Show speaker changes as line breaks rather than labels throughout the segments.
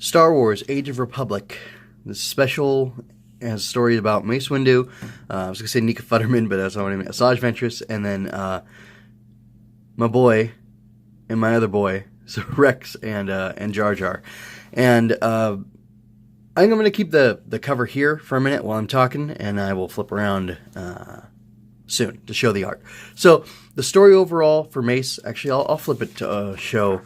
Star Wars: Age of Republic. This special has a story about Mace Windu. I was going to say Nika Futterman, but that's not what I mean. Asajj Ventress, and then my boy and my other boy, so Rex and Jar Jar. And I think I'm going to keep the cover here for a minute while I'm talking, and I will flip around soon to show the art. So the story overall for Mace, actually I'll flip it to show,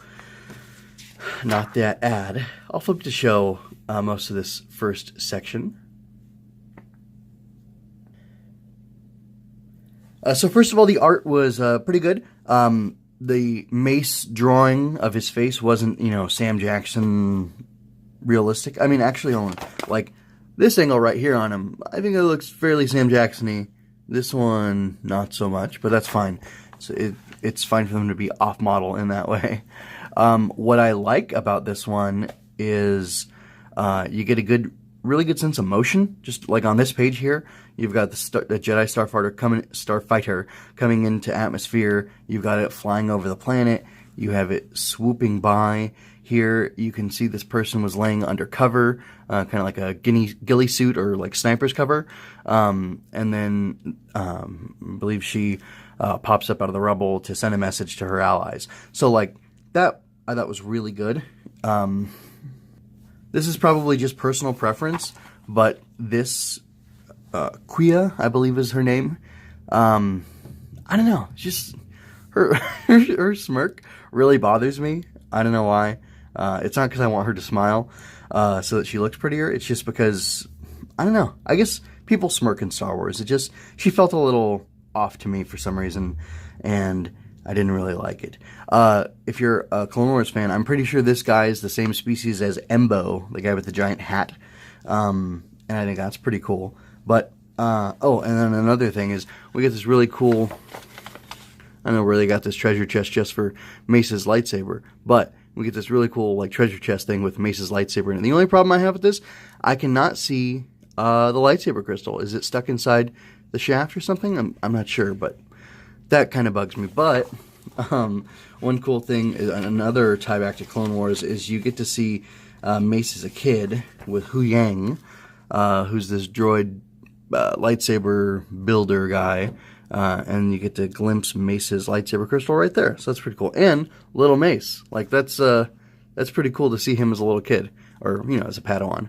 not that ad, I'll flip to show most of this first section. So first of all, the art was pretty good. The Mace drawing of his face wasn't, Sam Jackson realistic. I mean, actually on, like, this angle right here on him, I think it looks fairly Sam Jackson-y. This one, not so much, but that's fine. So it's fine for them to be off-model in that way. What I like about this one is you get a really good sense of motion. Just like on this page here, you've got the Jedi Starfighter coming into atmosphere. You've got it flying over the planet. You have it swooping by. Here you can see this person was laying under cover, kind of like a ghillie suit or like sniper's cover. And then I believe she pops up out of the rubble to send a message to her allies. So like that I thought was really good. This is probably just personal preference, but this Quia, I believe is her name. I don't know, just her smirk really bothers me. I don't know why. It's not because I want her to smile so that she looks prettier. It's just because, I don't know. I guess people smirk in Star Wars. She felt a little off to me for some reason, and I didn't really like it. If you're a Clone Wars fan, I'm pretty sure this guy is the same species as Embo, the guy with the giant hat. And I think that's pretty cool. But, and then another thing is, we get this really cool, I don't know where they got this treasure chest just for Mace's lightsaber, but we get this really cool like treasure chest thing with Mace's lightsaber. And the only problem I have with this, I cannot see the lightsaber crystal. Is it stuck inside the shaft or something? I'm not sure, but that kind of bugs me. But one cool thing, another tie back to Clone Wars, is you get to see Mace as a kid with Hu Yang, who's this droid lightsaber builder guy. And you get to glimpse Mace's lightsaber crystal right there. So that's pretty cool. And little Mace. Like, that's pretty cool to see him as a little kid. Or, as a Padawan.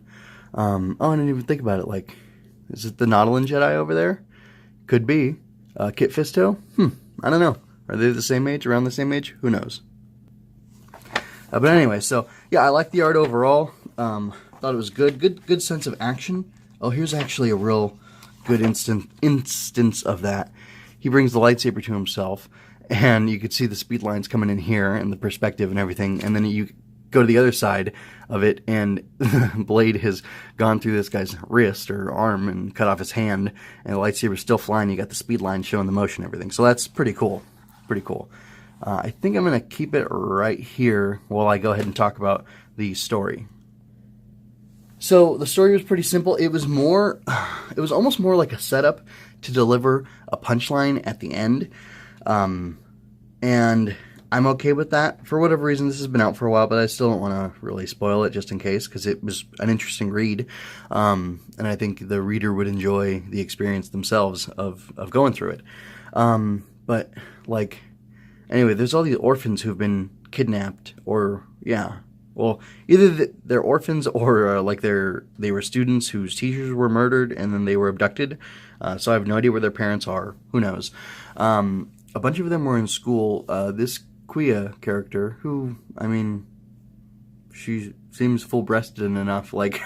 I didn't even think about it. Like, is it the Nautilus Jedi over there? Could be. Kit Fisto? I don't know. Are they the same age? Around the same age? Who knows? But anyway, so, yeah, I like the art overall. Thought it was good. Good sense of action. Oh, here's actually a real good instance of that. He brings the lightsaber to himself, and you could see the speed lines coming in here, and the perspective and everything, and then you go to the other side of it, and the blade has gone through this guy's wrist or arm and cut off his hand, and the lightsaber's still flying. You got the speed line showing the motion and everything. So that's pretty cool. Pretty cool. I think I'm going to keep it right here while I go ahead and talk about the story. So the story was pretty simple. It was almost more like a setup to deliver a punchline at the end. And I'm okay with that. For whatever reason, this has been out for a while, but I still don't want to really spoil it just in case, because it was an interesting read. And I think the reader would enjoy the experience themselves of going through it. But, like, anyway, there's all these orphans who've been kidnapped, or, yeah. Well, either they're orphans or they were students whose teachers were murdered and then they were abducted. So I have no idea where their parents are. Who knows? A bunch of them were in school. This Quia character, who, I mean, she seems full-breasted enough. Like,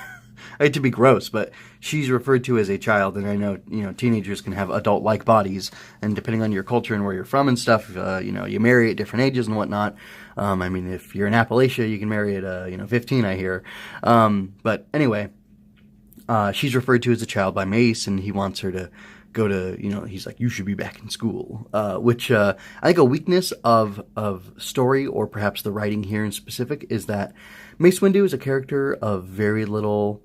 I hate to be gross, but she's referred to as a child, and I know, teenagers can have adult-like bodies, and depending on your culture and where you're from and stuff, you marry at different ages and whatnot. I mean, if you're in Appalachia, you can marry at, 15, I hear. But anyway, she's referred to as a child by Mace, and he wants her to go to, he's like, you should be back in school, which I think a weakness of story, or perhaps the writing here in specific, is that Mace Windu is a character of very little,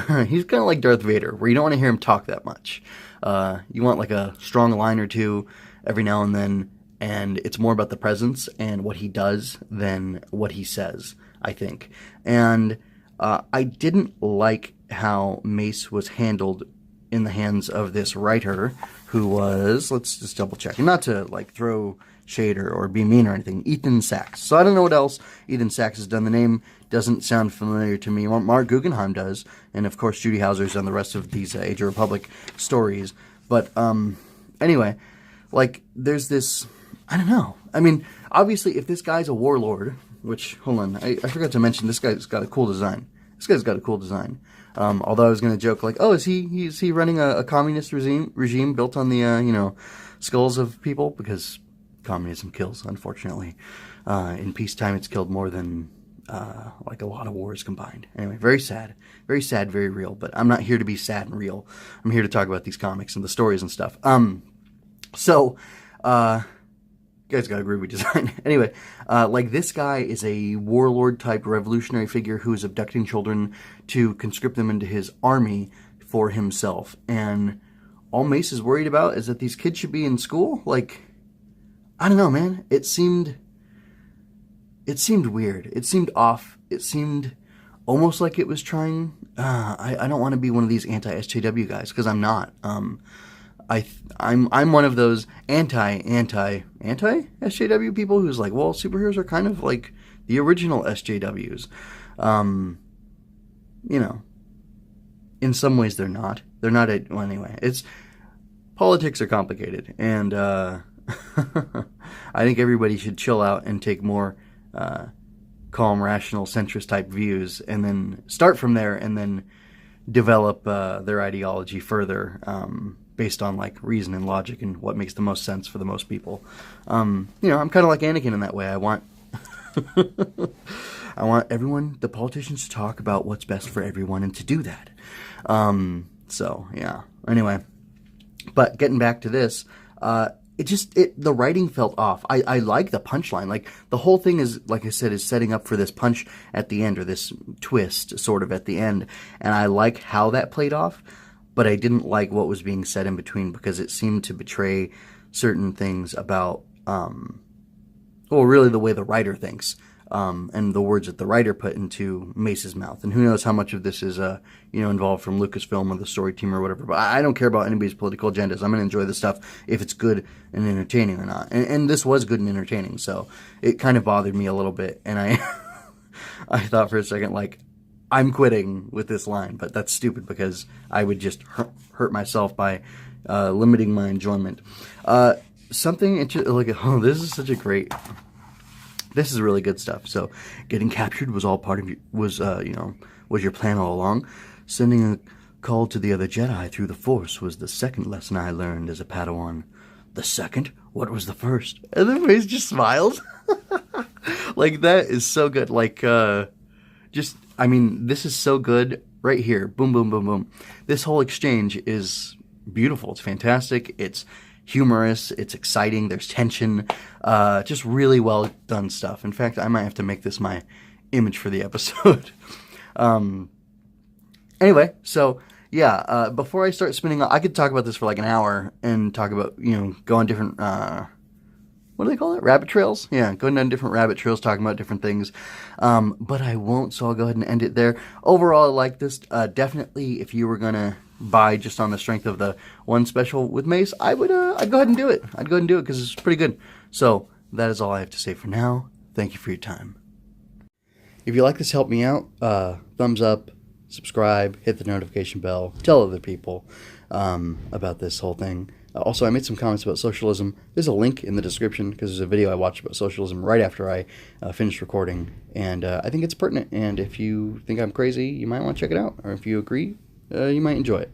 he's kind of like Darth Vader, where you don't want to hear him talk that much. You want like a strong line or two every now and then, and it's more about the presence and what he does than what he says. I think. And I didn't like how Mace was handled in the hands of this writer who was, let's just double check, and not to like throw shade or be mean or anything, Ethan Sachs. So I don't know what else Ethan Sachs has done. The name doesn't sound familiar to me. Mark Guggenheim does, and of course Judy Hauser's done the rest of these Age of Republic stories. But anyway, like there's this, I don't know. I mean, obviously if this guy's a warlord, which, hold on, I forgot to mention this guy's got a cool design. This guy's got a cool design. Although I was going to joke like, oh, is he running a communist regime built on the skulls of people? Because communism kills, unfortunately. In peacetime, it's killed more than like a lot of wars combined. Anyway, very sad, very real. But I'm not here to be sad and real. I'm here to talk about these comics and the stories and stuff. You guys got a groovy design. Anyway, like this guy is a warlord-type revolutionary figure who is abducting children to conscript them into his army for himself. And all Mace is worried about is that these kids should be in school? Like, I don't know, man. It seemed weird. It seemed off. It seemed almost like it was trying... I don't want to be one of these anti-SJW guys, because I'm not. I'm one of those anti-SJW people who's like, well, superheroes are kind of like the original SJWs. In some ways they're not. They're not. Well, anyway, politics are complicated, and I think everybody should chill out and take more calm, rational, centrist type views, and then start from there, and then develop their ideology further. Based on like reason and logic and what makes the most sense for the most people. I'm kind of like Anakin in that way. I want everyone, the politicians, to talk about what's best for everyone and to do that. So yeah. Anyway, but getting back to this, the writing felt off. I like the punchline. Like the whole thing is, like I said, is setting up for this punch at the end, or this twist sort of at the end. And I like how that played off. But I didn't like what was being said in between, because it seemed to betray certain things about, really the way the writer thinks, and the words that the writer put into Mace's mouth. And who knows how much of this is, involved from Lucasfilm or the story team or whatever. But I don't care about anybody's political agendas. I'm going to enjoy the stuff if it's good and entertaining or not. And this was good and entertaining, so it kind of bothered me a little bit. And I thought for a second, like, I'm quitting with this line, but that's stupid because I would just hurt myself by limiting my enjoyment. This is really good stuff. So, getting captured was all part of was your plan all along. Sending a call to the other Jedi through the Force was the second lesson I learned as a Padawan. The second? What was the first? And then Mace just smiles. Like, that is so good. Like, this is so good right here. Boom, boom, boom, boom. This whole exchange is beautiful. It's fantastic. It's humorous. It's exciting. There's tension. Just really well done stuff. In fact, I might have to make this my image for the episode. Anyway, so yeah, before I start spinning, I could talk about this for like an hour and talk about, go on different, what do they call it? Rabbit trails? Yeah, going down different rabbit trails, talking about different things. But I won't, so I'll go ahead and end it there. Overall, I like this. Definitely, if you were going to buy just on the strength of the one special with Mace, I'd go ahead and do it. I'd go ahead and do it because it's pretty good. So, that is all I have to say for now. Thank you for your time. If you like this, help me out. Thumbs up, subscribe, hit the notification bell, tell other people about this whole thing. Also, I made some comments about socialism. There's a link in the description because there's a video I watched about socialism right after I finished recording. And I think it's pertinent. And if you think I'm crazy, you might want to check it out. Or if you agree, you might enjoy it.